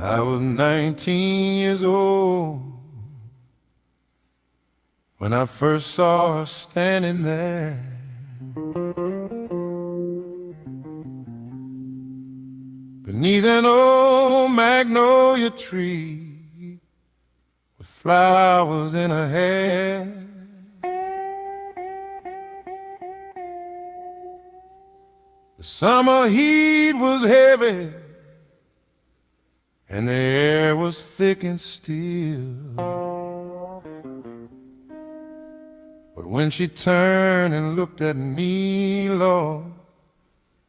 I was 19 years old when I first saw her standing there. Beneath an old magnolia tree with flowers in her hair. The summer heat was heavy and the air was thick and still. But when she turned and looked at me, Lord,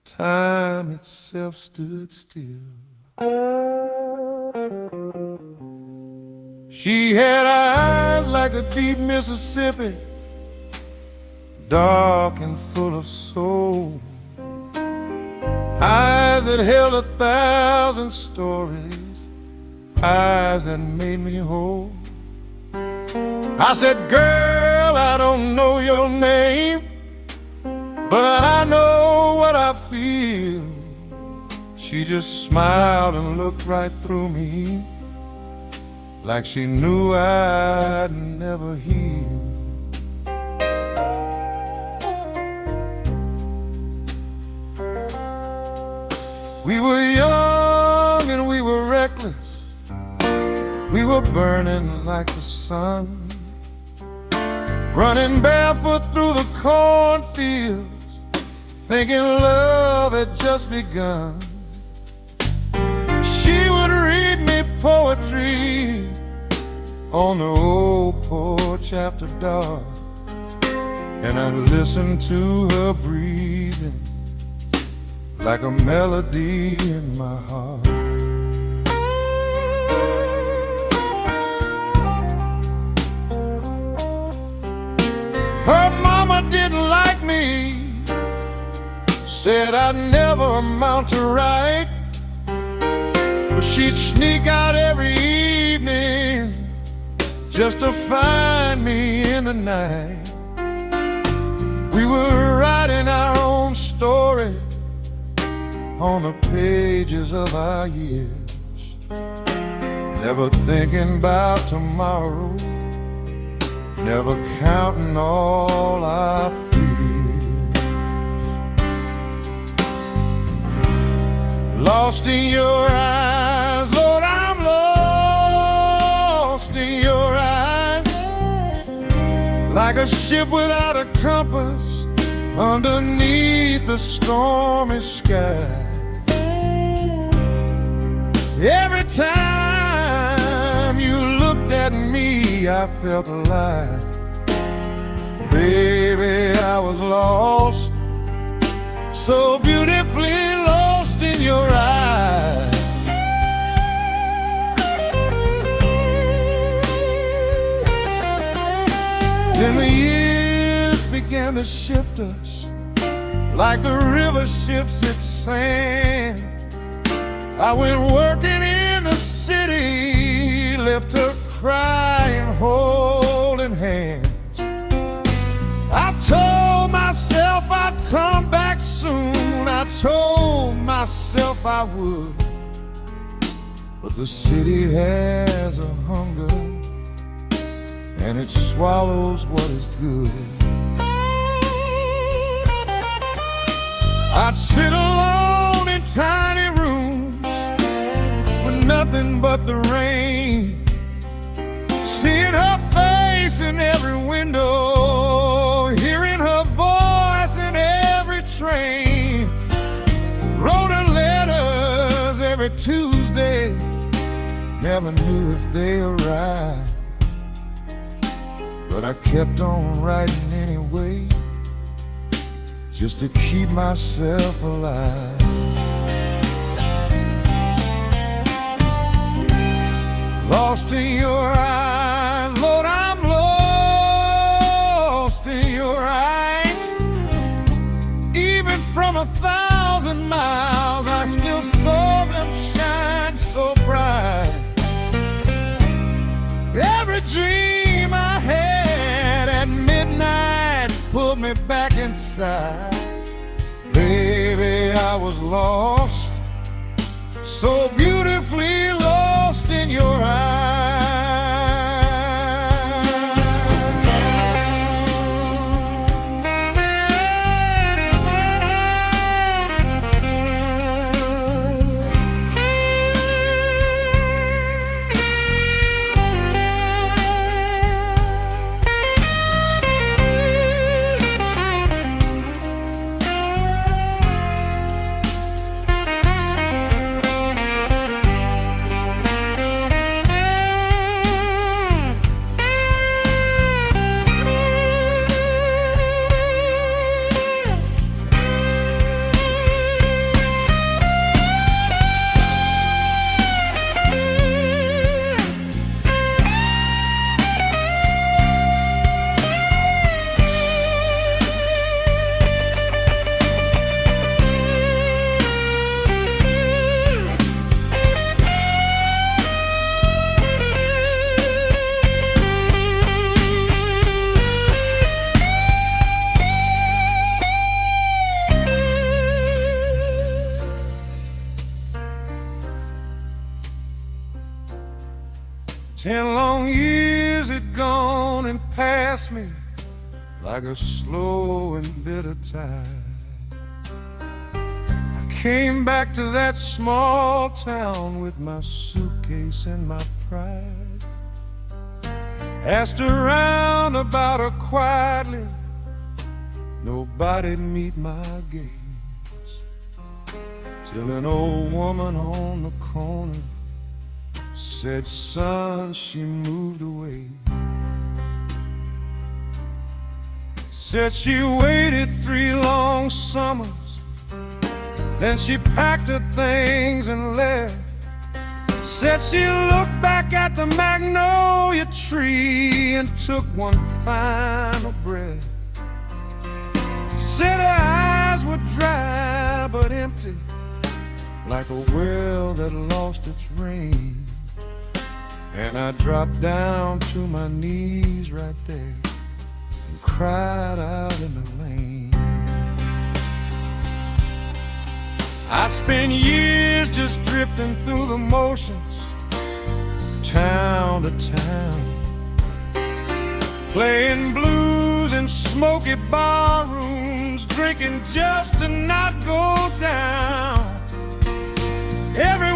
time itself stood still. She had eyes like the deep Mississippi, dark and full of soul, eyes that held 1,000 stories, eyes that made me whole. I said, girl, I don't know your name, but I know what I feel. She just smiled and looked right through me, like she knew I'd never heal. We were young and we were reckless. We were burning like the sun, running barefoot through the cornfields, thinking love had just begun. She would read me poetry on the old porch after dark, and I'd listen to her breathing like a melody in my heart. Her mama didn't like me, said I'd never amount to right, but she'd sneak out every evening just to find me in the night. We were writing our own story on the pages of our years, never thinking about tomorrow, never counting all our fears. Lost in your eyes, Lord, I'm lost in your eyes, like a ship without a compass underneath the stormy sky. Every time you looked at me, I felt alive. Baby, I was lost, so beautifully lost in your eyes. Then the years began to shift us like the river shifts its sand. I went working in the city, left her crying, holding hands. I told myself I'd come back soon, I told myself I would, but the city has a hunger, and it swallows what is good. I'd sit alone in tiny rooms with nothing but the rain, seeing her face in every window, hearing her voice in every train. Wrote her letters every Tuesday, never knew if they arrived, but I kept on writing anyway, just to keep myself alive. Lost in your eyes, Lord, I'm lost in your eyes. Even from 1,000 miles, I still saw them shine so bright. Every dream I had at midnight pulled me back inside. Baby, I was lost, so beautifully lost 10 long years had gone and passed me like a slow and bitter tide. I came back to that small town with my suitcase and my pride. Asked around about her quietly, nobody'd meet my gaze, till an old woman on the corner said, "Son, she moved away." Said she waited 3 long summers, then she packed her things and left. Said she looked back at the magnolia tree and took one final breath. Said her eyes were dry but empty, like a well that lost its rain. And I dropped down to my knees right there and cried out in the lane. I spent years just drifting through the motions, town to town, playing blues in smoky bar rooms, drinking just to not go down. Every